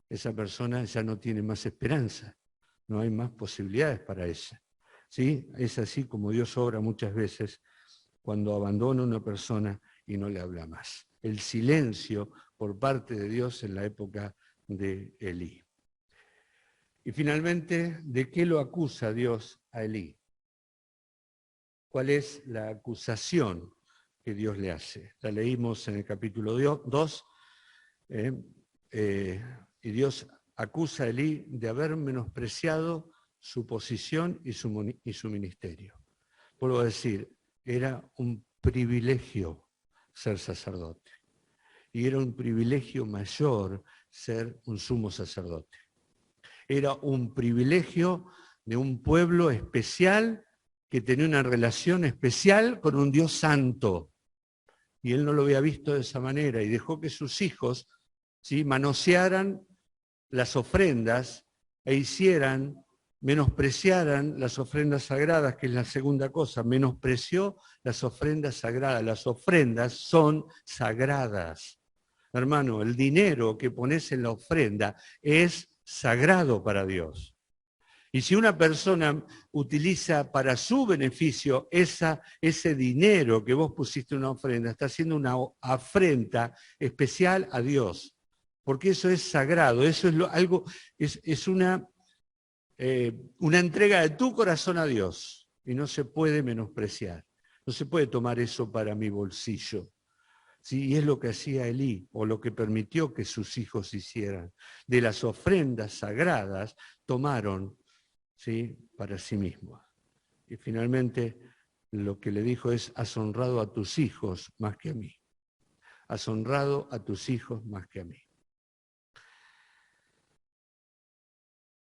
esa persona ya no tiene más esperanza, no hay más posibilidades para ella. ¿Sí? Es así como Dios obra muchas veces cuando abandona a una persona y no le habla más. El silencio por parte de Dios en la época de Elí. Y finalmente, ¿de qué lo acusa Dios a Elí? ¿Cuál es la acusación que Dios le hace? La leímos en el capítulo 2, y Dios acusa a Elí de haber menospreciado su posición y su ministerio. Vuelvo a decir, era un privilegio ser sacerdote. Y era un privilegio mayor ser un sumo sacerdote. Era un privilegio de un pueblo especial que tenía una relación especial con un Dios santo. Y él no lo había visto de esa manera y dejó que sus hijos, ¿sí?, manosearan las ofrendas e menospreciaran las ofrendas sagradas, que es la segunda cosa. Menospreció las ofrendas sagradas. Las ofrendas son sagradas. Hermano, el dinero que pones en la ofrenda es sagrado para Dios. Y si una persona utiliza para su beneficio ese dinero que vos pusiste en una ofrenda, está haciendo una afrenta especial a Dios. Porque eso es sagrado, eso es algo, es una entrega de tu corazón a Dios. Y no se puede menospreciar. No se puede tomar eso para mi bolsillo. ¿Sí? Y es lo que hacía Elí, o lo que permitió que sus hijos hicieran. De las ofrendas sagradas tomaron, ¿sí?, para sí mismos. Y finalmente lo que le dijo es: has honrado a tus hijos más que a mí. Has honrado a tus hijos más que a mí.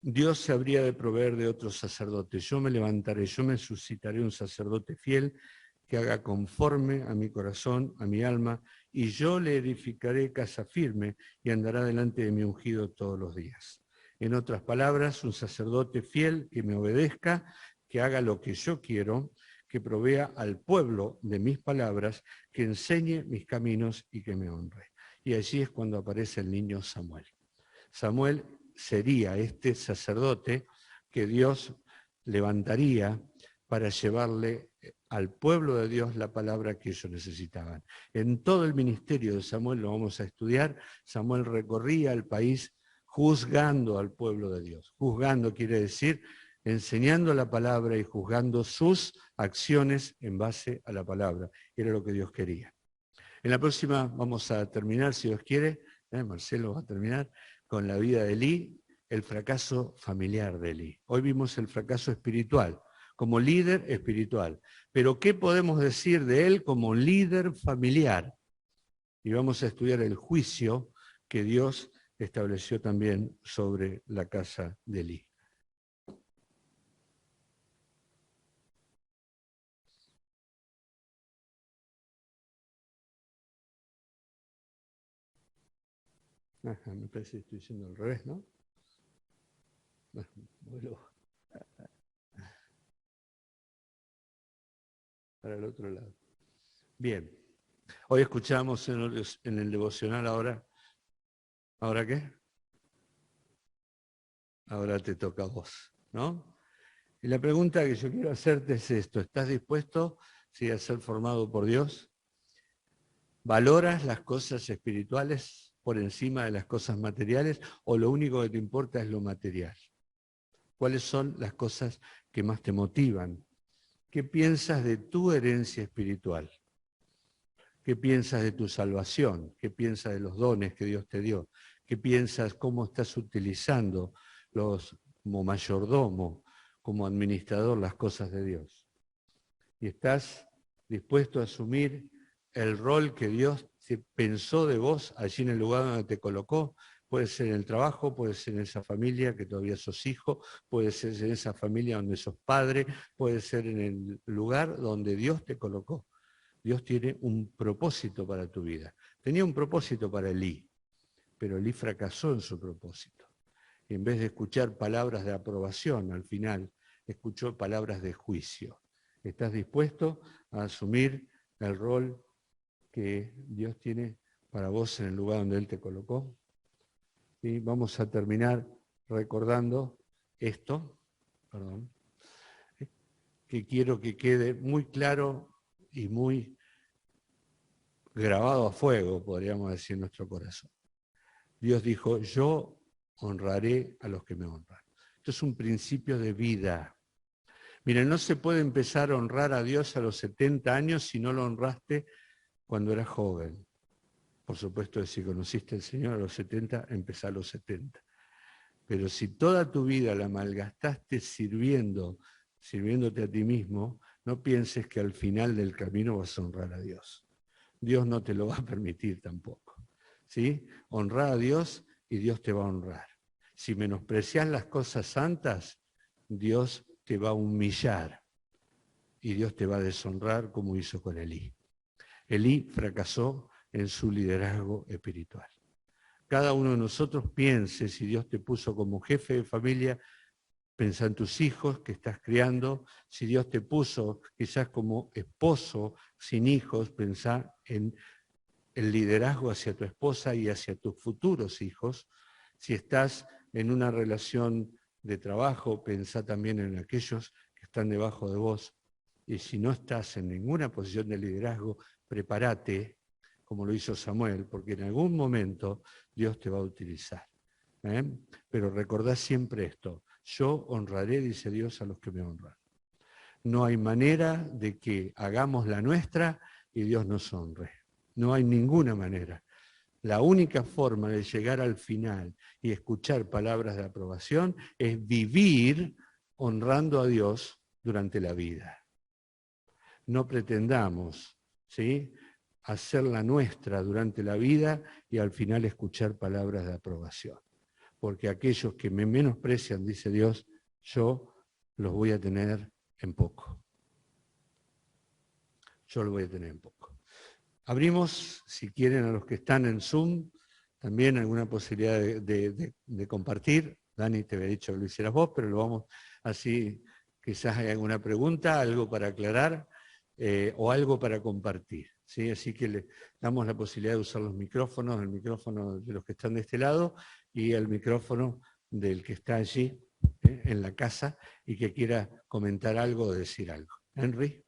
Dios se habría de proveer de otros sacerdotes. Yo me levantaré, yo me suscitaré un sacerdote fiel que haga conforme a mi corazón, a mi alma, y yo le edificaré casa firme y andará delante de mi ungido todos los días. En otras palabras, un sacerdote fiel que me obedezca, que haga lo que yo quiero, que provea al pueblo de mis palabras, que enseñe mis caminos y que me honre. Y allí es cuando aparece el niño Samuel. Samuel sería este sacerdote que Dios levantaría para llevarle al pueblo de Dios la palabra que ellos necesitaban. En todo el ministerio de Samuel, lo vamos a estudiar, Samuel recorría el país juzgando al pueblo de Dios. Juzgando quiere decir enseñando la palabra y juzgando sus acciones en base a la palabra. Era lo que Dios quería. En la próxima vamos a terminar, si Dios quiere, Marcelo va a terminar, con la vida de Elí, el fracaso familiar de Elí. Hoy vimos el fracaso espiritual, como líder espiritual. Pero ¿qué podemos decir de él como líder familiar? Y vamos a estudiar el juicio que Dios estableció también sobre la casa de Elí. Ajá, me parece que estoy diciendo al revés, ¿no? Bueno, para el otro lado. Bien. Hoy escuchamos en el devocional ahora. ¿Ahora qué? Ahora te toca a vos, ¿no? Y la pregunta que yo quiero hacerte es esto: ¿estás dispuesto, sí, a ser formado por Dios? ¿Valoras las cosas espirituales por encima de las cosas materiales o lo único que te importa es lo material? ¿Cuáles son las cosas que más te motivan? ¿Qué piensas de tu herencia espiritual? ¿Qué piensas de tu salvación? ¿Qué piensas de los dones que Dios te dio? ¿Qué piensas cómo estás utilizando como mayordomo, como administrador, las cosas de Dios? ¿Y estás dispuesto a asumir el rol que Dios pensó de vos allí en el lugar donde te colocó? Puede ser en el trabajo, puede ser en esa familia que todavía sos hijo, puede ser en esa familia donde sos padre, puede ser en el lugar donde Dios te colocó. Dios tiene un propósito para tu vida. Tenía un propósito para Elí, pero Elí fracasó en su propósito. Y en vez de escuchar palabras de aprobación al final, escuchó palabras de juicio. ¿Estás dispuesto a asumir el rol que Dios tiene para vos en el lugar donde Él te colocó? Y vamos a terminar recordando esto, que quiero que quede muy claro y muy grabado a fuego, podríamos decir, en nuestro corazón. Dios dijo: yo honraré a los que me honran. Esto es un principio de vida. Miren, no se puede empezar a honrar a Dios a los 70 años si no lo honraste cuando eras joven. Por supuesto, si conociste al Señor a los 70, empezá a los 70. Pero si toda tu vida la malgastaste sirviéndote a ti mismo, no pienses que al final del camino vas a honrar a Dios. Dios no te lo va a permitir tampoco. ¿Sí? Honrar a Dios y Dios te va a honrar. Si menosprecias las cosas santas, Dios te va a humillar y Dios te va a deshonrar como hizo con Elí. Elí fracasó en su liderazgo espiritual. Cada uno de nosotros piense, si Dios te puso como jefe de familia, pensá en tus hijos que estás criando. Si Dios te puso quizás como esposo sin hijos, pensá en el liderazgo hacia tu esposa y hacia tus futuros hijos. Si estás en una relación de trabajo, pensá también en aquellos que están debajo de vos. Y si no estás en ninguna posición de liderazgo, prepárate, como lo hizo Samuel, porque en algún momento Dios te va a utilizar. Pero recordá siempre esto: yo honraré, dice Dios, a los que me honran. No hay manera de que hagamos la nuestra y Dios nos honre. No hay ninguna manera. La única forma de llegar al final y escuchar palabras de aprobación es vivir honrando a Dios durante la vida. No pretendamos, ¿sí?, hacer la nuestra durante la vida y al final escuchar palabras de aprobación. Porque aquellos que me menosprecian, dice Dios, yo los voy a tener en poco. Yo los voy a tener en poco. Abrimos, si quieren, a los que están en Zoom, también alguna posibilidad de compartir. Dani, te había dicho que lo hicieras vos, pero lo vamos así, quizás hay alguna pregunta, algo para aclarar o algo para compartir, ¿sí? Así que le damos la posibilidad de usar los micrófonos, el micrófono de los que están de este lado y el micrófono del que está allí en la casa y que quiera comentar algo o decir algo. Henry.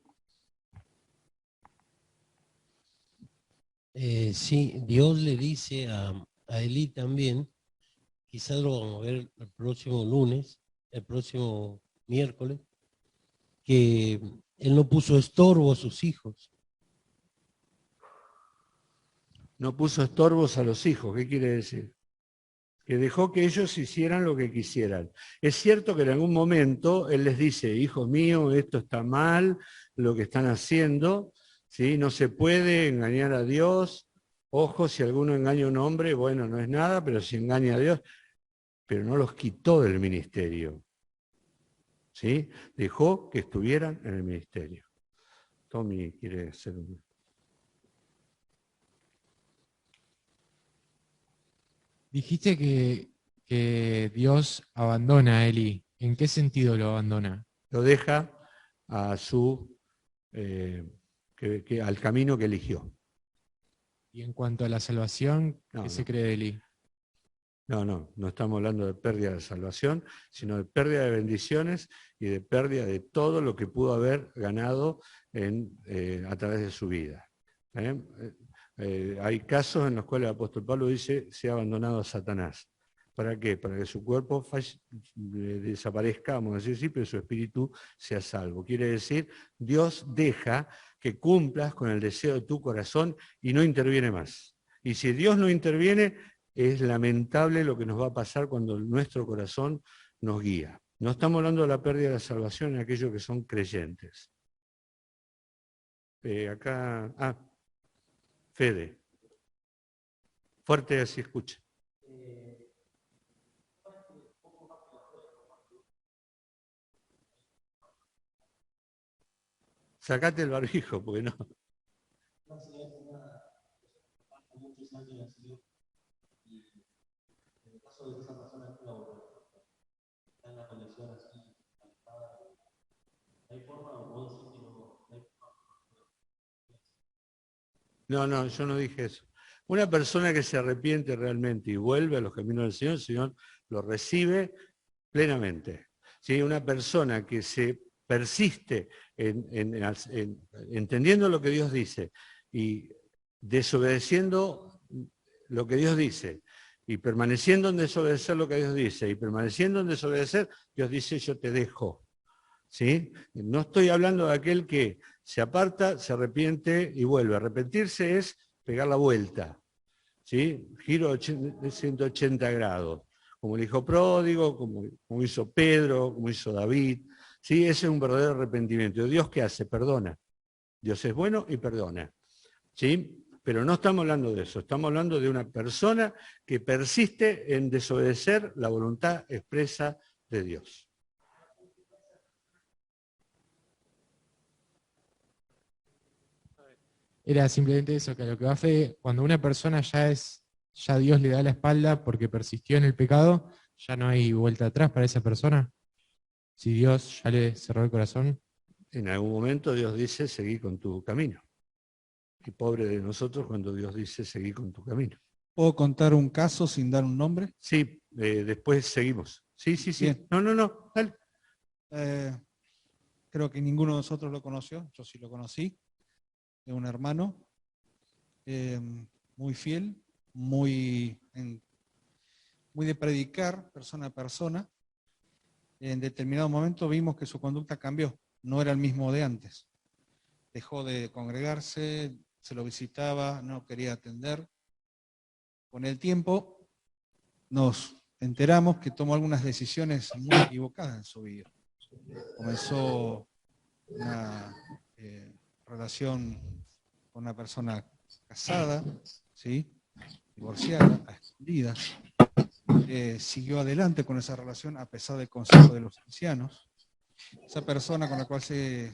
Sí, Dios le dice a Elí también, quizás lo vamos a ver el próximo lunes, el próximo miércoles, que él no puso estorbo a sus hijos. No puso estorbos a los hijos, ¿qué quiere decir? Que dejó que ellos hicieran lo que quisieran. Es cierto que en algún momento él les dice: hijos míos, esto está mal, lo que están haciendo, ¿sí? No se puede engañar a Dios. Ojo, si alguno engaña a un hombre, bueno, no es nada, pero si engaña a Dios, pero no los quitó del ministerio, ¿sí? Dejó que estuvieran en el ministerio. Tommy quiere hacer un... Dijiste que Dios abandona a Eli. ¿En qué sentido lo abandona? Lo deja a su, al camino que eligió. Y en cuanto a la salvación, ¿qué se cree de Eli? No estamos hablando de pérdida de salvación, sino de pérdida de bendiciones y de pérdida de todo lo que pudo haber ganado a través de su vida. Hay casos en los cuales el apóstol Pablo dice: se ha abandonado a Satanás. ¿Para qué? Para que su cuerpo desaparezca, vamos a decir sí, pero su espíritu sea salvo. Quiere decir, Dios deja que cumplas con el deseo de tu corazón y no interviene más. Y si Dios no interviene, es lamentable lo que nos va a pasar cuando nuestro corazón nos guía. No estamos hablando de la pérdida de la salvación en aquellos que son creyentes. Fede. Fuerte así escucha. Sacate el barbijo, porque no. No, yo no dije eso. Una persona que se arrepiente realmente y vuelve a los caminos del Señor, el Señor lo recibe plenamente. ¿Sí? Una persona que se persiste entendiendo lo que Dios dice y desobedeciendo lo que Dios dice, y permaneciendo en desobedecer lo que Dios dice, y permaneciendo en desobedecer, Dios dice: yo te dejo. ¿Sí? No estoy hablando de aquel que se aparta, se arrepiente y vuelve. Arrepentirse es pegar la vuelta, ¿sí? Giro de 180 grados, como el hijo pródigo, como hizo Pedro, como hizo David. ¿Sí? Ese es un verdadero arrepentimiento. ¿Dios qué hace? Perdona. Dios es bueno y perdona. ¿Sí? Pero no estamos hablando de eso, estamos hablando de una persona que persiste en desobedecer la voluntad expresa de Dios. Era simplemente eso, que a lo que va Fede, cuando una persona ya Dios le da la espalda porque persistió en el pecado, ya no hay vuelta atrás para esa persona. Si Dios ya le cerró el corazón. En algún momento Dios dice: seguí con tu camino. Y pobre de nosotros cuando Dios dice: seguí con tu camino. ¿Puedo contar un caso sin dar un nombre? Sí, después seguimos. Sí, sí, sí. Bien. No, dale. Creo que ninguno de nosotros lo conoció, yo sí lo conocí, de un hermano muy fiel, muy de predicar persona a persona. En determinado momento vimos que su conducta cambió, no era el mismo de antes. Dejó de congregarse, se lo visitaba, no quería atender. Con el tiempo nos enteramos que tomó algunas decisiones muy equivocadas en su vida. Comenzó una relación con una persona casada, ¿sí? Divorciada, a escondidas. Siguió adelante con esa relación a pesar del consejo de los ancianos. Esa persona con la cual se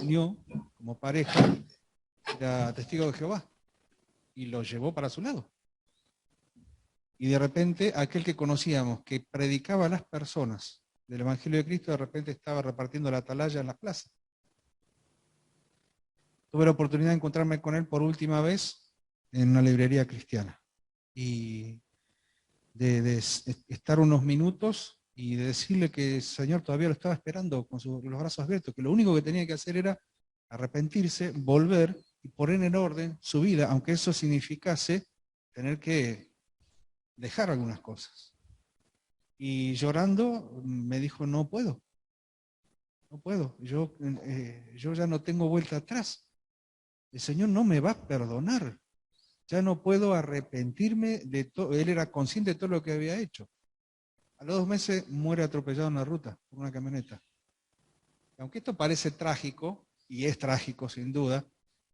unió como pareja era testigo de Jehová y lo llevó para su lado. Y de repente aquel que conocíamos, que predicaba a las personas del Evangelio de Cristo, de repente estaba repartiendo la atalaya en las plazas. Tuve la oportunidad de encontrarme con él por última vez en una librería cristiana. Y de estar unos minutos y de decirle que el Señor todavía lo estaba esperando con los brazos abiertos, que lo único que tenía que hacer era arrepentirse, volver y poner en orden su vida, aunque eso significase tener que dejar algunas cosas. Y llorando me dijo, no puedo, yo ya no tengo vuelta atrás, el Señor no me va a perdonar, ya no puedo arrepentirme de todo. Él era consciente de todo lo que había hecho. A los 2 meses muere atropellado en la ruta por una camioneta. Aunque esto parece trágico, y es trágico sin duda,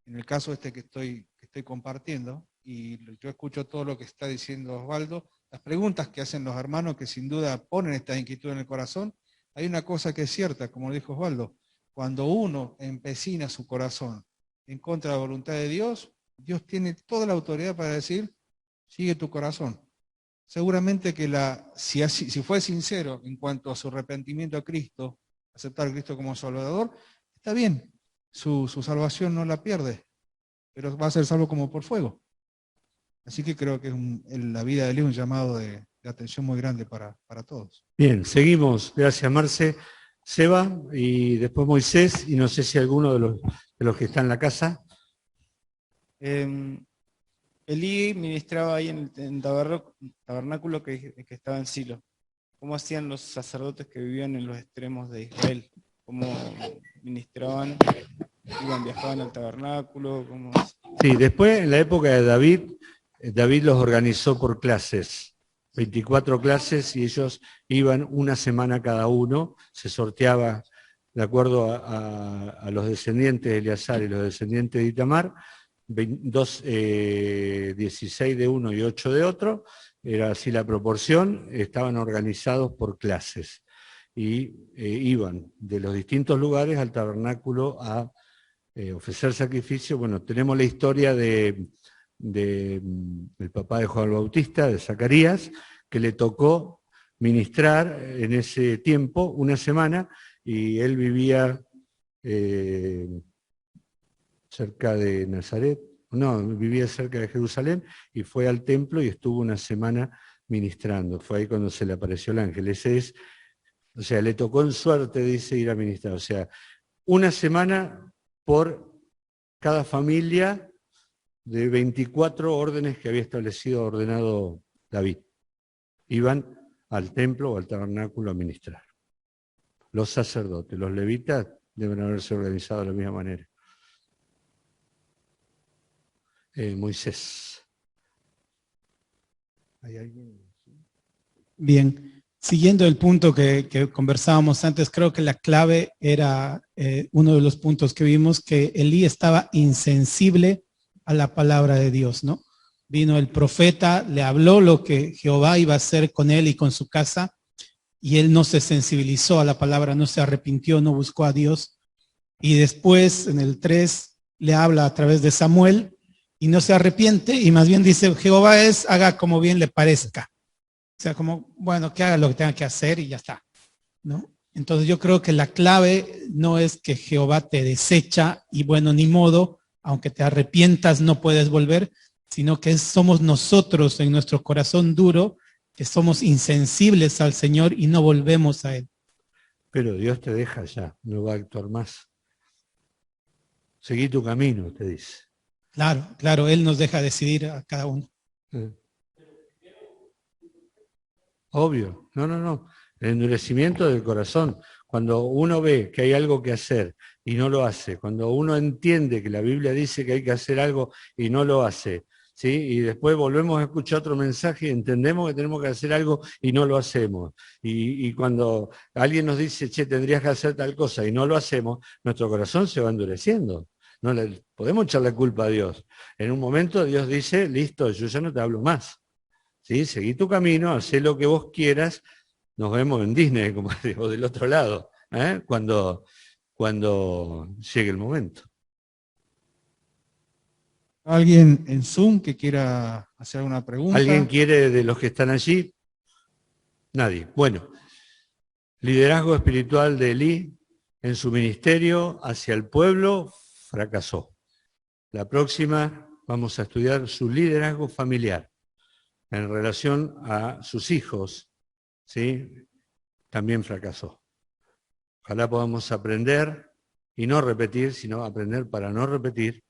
en el caso que estoy compartiendo, y yo escucho todo lo que está diciendo Osvaldo, las preguntas que hacen los hermanos que sin duda ponen esta inquietud en el corazón, hay una cosa que es cierta, como lo dijo Osvaldo, cuando uno empecina su corazón en contra de la voluntad de Dios, Dios tiene toda la autoridad para decir, sigue tu corazón. Seguramente que si fue sincero en cuanto a su arrepentimiento a Cristo, aceptar a Cristo como Salvador, está bien, su salvación no la pierde, pero va a ser salvo como por fuego. Así que creo que la vida de él es un llamado de atención muy grande para todos. Bien, seguimos. Gracias, Marce. Seba y después Moisés, y no sé si alguno de los que están en la casa. Elí ministraba ahí en el tabernáculo que estaba en Silo. ¿Cómo hacían los sacerdotes que vivían en los extremos de Israel? ¿Cómo ministraban? ¿Viajaban al tabernáculo? ¿Cómo? Sí, después en la época de David los organizó por clases, 24 clases, y ellos iban una semana cada uno, se sorteaba de acuerdo a los descendientes de Eleazar y los descendientes de Itamar, 16 de uno y 8 de otro, era así la proporción, estaban organizados por clases y iban de los distintos lugares al tabernáculo a ofrecer sacrificio. Bueno, tenemos la historia del papá de Juan el Bautista, de Zacarías, que le tocó ministrar en ese tiempo, una semana, y él vivía cerca de Nazaret, vivía cerca de Jerusalén, y fue al templo y estuvo una semana ministrando. Fue ahí cuando se le apareció el ángel. O sea, le tocó en suerte, dice, ir a ministrar. O sea, una semana por cada familia de 24 órdenes que había ordenado David. Iban al templo o al tabernáculo a ministrar. Los sacerdotes, los levitas deben haberse organizado de la misma manera. Moisés. ¿Hay alguien? Bien, siguiendo el punto que conversábamos antes, creo que la clave era uno de los puntos que vimos, que Elí estaba insensible a la palabra de Dios, ¿no? Vino el profeta, le habló lo que Jehová iba a hacer con él y con su casa, y él no se sensibilizó a la palabra, no se arrepintió, no buscó a Dios. Y después, en el 3, le habla a través de Samuel, y no se arrepiente, y más bien dice, Jehová haga como bien le parezca. O sea, como, bueno, que haga lo que tenga que hacer y ya está, ¿no? Entonces yo creo que la clave no es que Jehová te desecha y bueno, ni modo, aunque te arrepientas no puedes volver, sino que somos nosotros en nuestro corazón duro que somos insensibles al Señor y no volvemos a Él. Pero Dios te deja ya, no va a actuar más. Seguí tu camino, te dice. Claro, claro, Él nos deja decidir a cada uno. Obvio, no. El endurecimiento del corazón. Cuando uno ve que hay algo que hacer y no lo hace, cuando uno entiende que la Biblia dice que hay que hacer algo y no lo hace, ¿sí? Y después volvemos a escuchar otro mensaje y entendemos que tenemos que hacer algo y no lo hacemos. Y cuando alguien nos dice, che, tendrías que hacer tal cosa y no lo hacemos, nuestro corazón se va endureciendo. No le podemos echar la culpa a Dios. En un momento Dios dice, listo, yo ya no te hablo más. ¿Sí? Seguí tu camino, hacé lo que vos quieras. Nos vemos en Disney, como digo, del otro lado, cuando llegue el momento. ¿Alguien en Zoom que quiera hacer alguna pregunta? ¿Alguien quiere de los que están allí? Nadie. Bueno, liderazgo espiritual de Elí en su ministerio hacia el pueblo fracasó. La próxima vamos a estudiar su liderazgo familiar en relación a sus hijos, ¿sí? También fracasó. Ojalá podamos aprender y no repetir, sino aprender para no repetir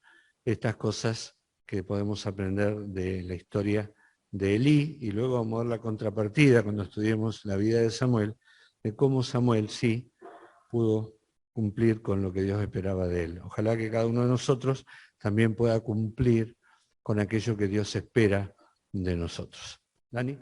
estas cosas que podemos aprender de la historia de Elí, y luego vamos a ver la contrapartida cuando estudiemos la vida de Samuel, de cómo Samuel sí pudo cumplir con lo que Dios esperaba de él. Ojalá que cada uno de nosotros también pueda cumplir con aquello que Dios espera de nosotros. Dani.